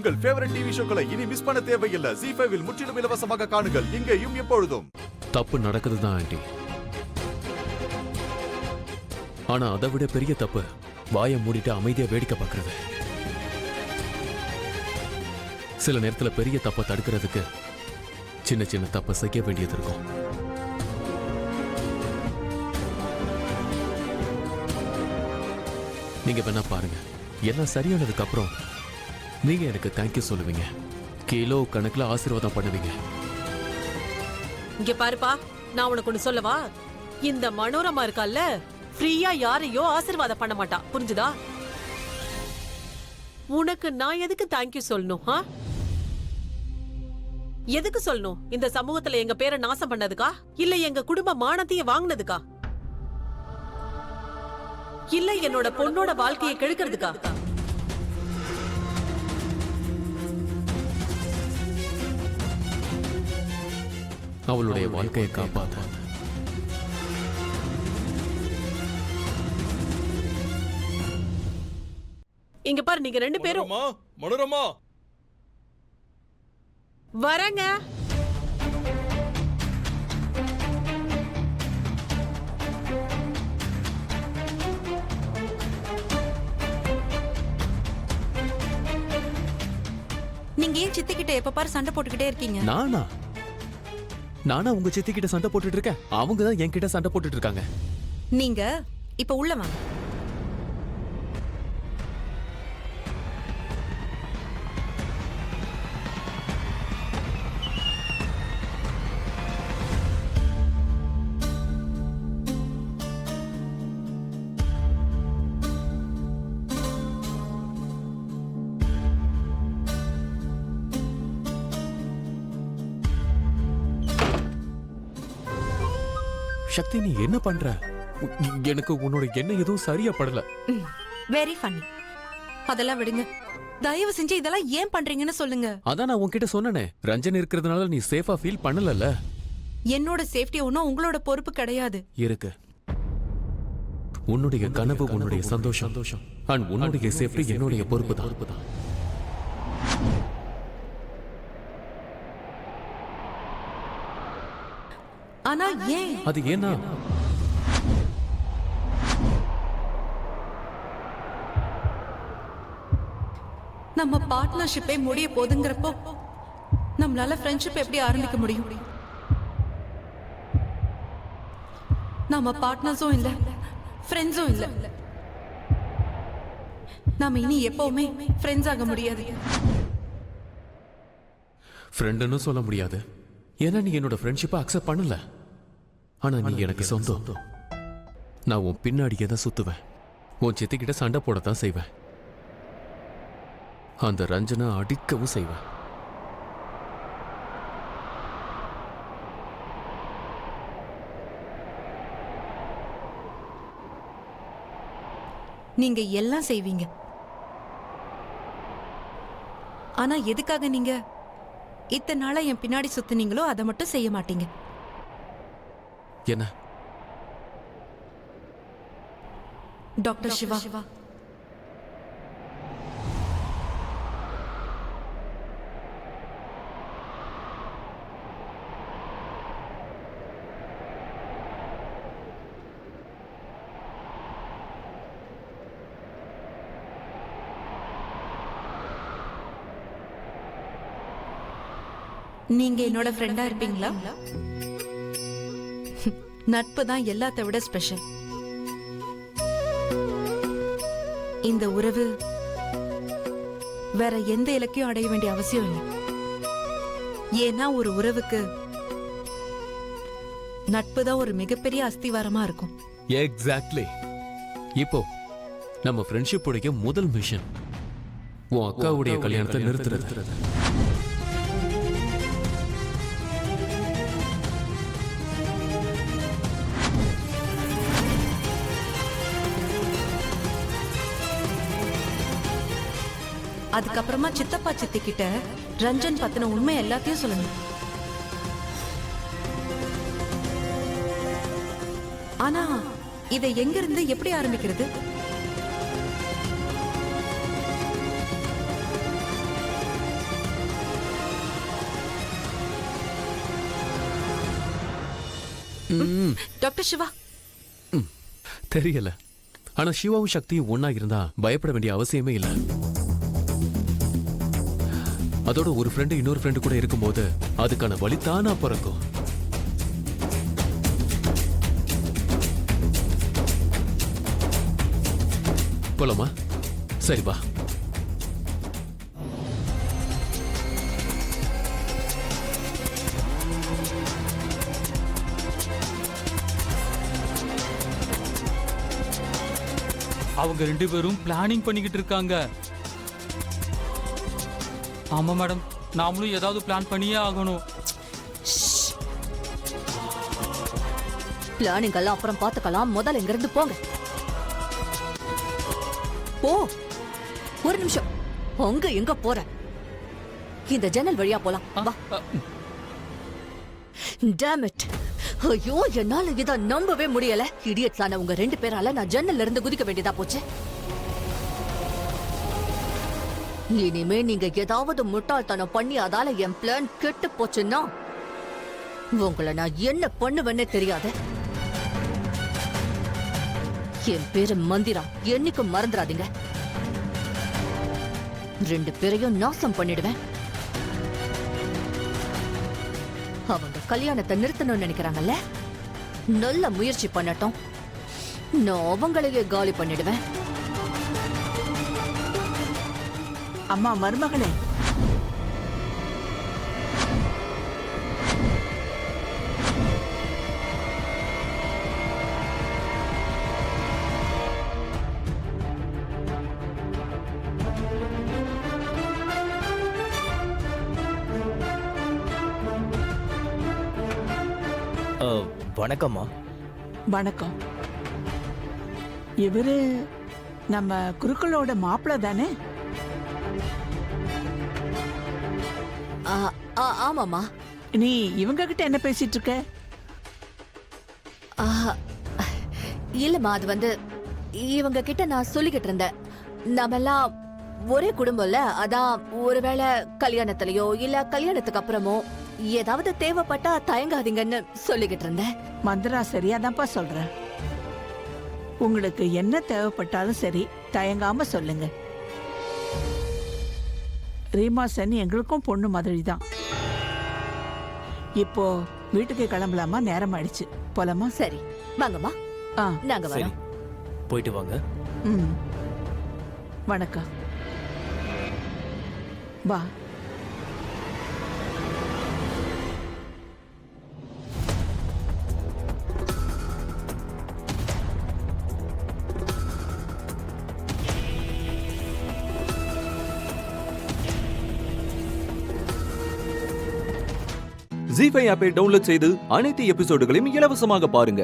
உங்கள் favourite TV ஷோக்களை இனி miss பண்ண தேவையில்லை. ZEE5 இல் முற்றிலும் இலவசமாக காணுங்கள், இங்கேயும் எப்பொழுதும். தப்பு நடக்குதுதான் ஆண்டி. ஆனா அதை விட பெரிய தப்பு வாயை மூடிட்டு அமைதியா வேடிக்கை பார்க்கறது. சில நேரத்துல பெரிய தப்பை தடுக்கிறதுக்கு சின்ன சின்ன தப்பை செய்ய வேண்டியது இருக்கும். நீங்க வேணா பாருங்க, எல்லாம் சரியானதுக்கு அப்புறம் நீங்க எனக்கு தேங்க்யூ சொல்லுவீங்க, கிலோ கணக்குல ஆசீர்வாதம் பண்ணுவீங்க. இங்க பாருப்பா, நான் உனக்கு ஒண்ணு சொல்லவா? இந்த மனோரமா இருக்கால்ல, ஃப்ரீயா யாரையோ ஆசீர்வாதம் பண்ண மாட்டா, புரிஞ்சுதா? உனக்கு நான் எதுக்கு தேங்க்யூ சொல்லணும்? எதுக்கு சொல்லணும்? இந்த சமூகத்துல எங்க பேரை நாசம் பண்ணதுக்கா, இல்ல எங்க குடும்ப மானத்தையே வாங்கினதுக்கா, இல்ல என்னோட பொண்ணோட வாழ்க்கையை கெடுக்கிறதுக்கா? அவளுடைய வாழ்க்கையை காப்பாத்த இங்க பாரு, நீங்க ரெண்டு பேரும் மனோரமா வரங்க. நீங்க ஏன் சித்திக்கிட்ட எப்ப பாரு சண்டை போட்டுக்கிட்டே இருக்கீங்க? நானா உங்க சித்தி கிட்ட சண்டை போட்டுட்டு இருக்கேன்? அவங்க தான் என்கிட்ட சண்டை போட்டுட்டு இருக்காங்க. நீங்க இப்ப உள்ள வாங்க. சக்தி, நீ என்ன பண்ற? எனக்கு உன்னோட எண்ணம் எதுவும் சரியா படல. Very funny. அதெல்லாம் விடுங்க, தயவு செஞ்சு இதெல்லாம் ஏன் பண்றீங்கன்னு சொல்லுங்க. அதான் நான் உன்கிட்ட சொன்னனே, ரஞ்சன் இருக்கிறதுனால நீ சேஃபா ஃபீல் பண்ணலல. என்னோட சேஃப்டி ஒன்னும் உங்களோட பொறுப்பு கிடையாது. இருக்கு. உன்னுடைய கனவு, உன்னுடைய சந்தோஷம் அண்ட் உன்னுடைய சேஃப்டி என்னுடைய பொறுப்பு தான். ஆனா ஏன்? அது ஏன்னா நம்ம பார்ட்னர்ஷிப்பே முடிய போதுங்கிறப்போ நம்மளால ஃப்ரெண்ட்ஷிப் எப்படி ஆரம்பிக்க முடியும்? நாம பார்ட்னர்ஸும் இல்ல, ஃப்ரெண்ட்ஸும் இல்ல. நாம இனி எப்பவுமே ஃப்ரெண்ட்ஸ் ஆக முடியாது. ஃப்ரெண்டுன்னு சொல்ல முடியாது, ஏன்னா நீ என்னோட ஃப்ரெண்ட்ஷிப்பை அக்செப்ட் பண்ணல. ஆனா நீ எனக்கு சொந்தம். நான் உன் பின்னாடியே தான் சுத்துவேன், உன் சித்திக்கிட்ட சண்டை போடத்தான் செய்வேன், அந்த ரஞ்சனை அடிக்கவும் செய்வேன். நீங்க எல்லாம் செய்வீங்க. ஆனா எதுக்காக நீங்க இத்தனை நாளா என் பின்னாடி சுத்துனீங்களோ அதை மட்டும் செய்ய மாட்டீங்க. என்ன? டாக்டர் சிவா, நீங்க என்னோட ஃப்ரெண்டா இருப்பீங்களா? நட்பு தான் எல்லாத்தை விட ஸ்பெஷல். இந்த உறவு வேற எந்த இலக்கையும் அடைய வேண்டிய அவசியம் இல்லை. ஏன்னா ஒரு உறவுக்கு நட்பு தான் ஒரு மிகப்பெரிய அஸ்திவாரமா இருக்கும். எக்ஸாக்ட்லி. இப்போ நம்ம ஃப்ரெண்ட்ஷிப் உடைய முதல் மிஷன் உன் அக்காவுடைய கல்யாணத்தை நிறுத்துறது. அதுக்கப்புறமா சித்தப்பா சித்தி கிட்ட ரஞ்சன் பத்தின உண்மை எல்லாத்தையும் சொல்லணும். ஆனா இதை எங்கிருந்து எப்படி ஆரம்பிக்கிறது? ம், டாக்டர் சிவா, தெரியல. ஆனா சிவாவும் சக்தியும் ஒன்னா இருந்தா பயப்பட வேண்டிய அவசியமே இல்ல. அதோட ஒரு ஃப்ரெண்டு இன்னொரு ஃப்ரெண்டு கூட இருக்கும்போது அதுக்கான வழி தானா பிறக்கும். போலாமா? சரி வா. அவங்க 2 பேரும் பிளானிங் பண்ணிக்கிட்டு இருக்காங்க. ஆமா மேடம், நாமளும் ஏதாவது பிளான் பண்ணியே ஆகணும். பிளானிங் எல்லாம் அப்புறம் பாத்துக்கலாம். முதல்ல இங்க இருந்து போங்க. போ. ஒரு நிமிஷம். அங்க எங்க போற? இந்த ஜன்னல் வழியா போலாம். வா. Damn it. ஐயோ, என்னால இத நம்பவே முடியல. இடியட்ஸ் ஆன உங்க 2 பேரால நான் ஜன்னல்ல இருந்து குதிக்க வேண்டியதா போச்சு. இனிமே நீங்க ஏதாவது முட்டாள்தனம் பண்ணி அதால என் பிளான் கெட்டு போச்சுன்னா உங்களை நான் என்ன பண்ணுவேன்னே தெரியாது. என் பேரு மந்திரா, என்னைக்கும் மறந்துடாதீங்க. 2 பேரையும் நாசம் பண்ணிடுவேன். அவங்க கல்யாணத்தை நிறுத்தணும்னு நினைக்கிறாங்கல்ல, நல்ல முயற்சி பண்ணட்டும். நான் அவங்களையே காலி பண்ணிடுவேன். அம்மா மருமகளே, வணக்கம்மா. வணக்கம். இவரு நம்ம குருக்களோட மாப்பிள்ள தானே? ஆமாமா. நீ இவங்க கிட்ட என்ன பேசிட்டு இருக்க? இல்லம்மா, அது இவங்க கிட்ட நான் சொல்லிக்கிட்டு இருந்தேன். நாமெல்லாம் ஒரே குடும்பம்ல, அதான் ஒருவேளை கல்யாணத்திலயோ இல்ல கல்யாணத்துக்கு அப்புறமோ ஏதாவது தேவைப்பட்டா தயங்காதீங்கன்னு சொல்லிக்கிட்டு இருந்தேன். மந்திரா சரியாதான்ப்பா சொல்ற. உங்களுக்கு என்ன தேவைப்பட்டாலும் சரி, தயங்காம சொல்லுங்க. ரீமா சென் எங்களுக்கும் பொண்ணு மாதிரி தான். இப்போ வீட்டுக்கு கிளம்பலாமா? நேரம் ஆயிடுச்சு. போலாமா? சரி, வாங்கம்மா. நாங்க சரி, வரோம். போயிட்டு வாங்க. ம், வணக்கம். வா. ஜீ5 ஆப்பை டவுன்லோட் செய்து அனைத்து எபிசோடுகளையும் இலவசமாக பாருங்க.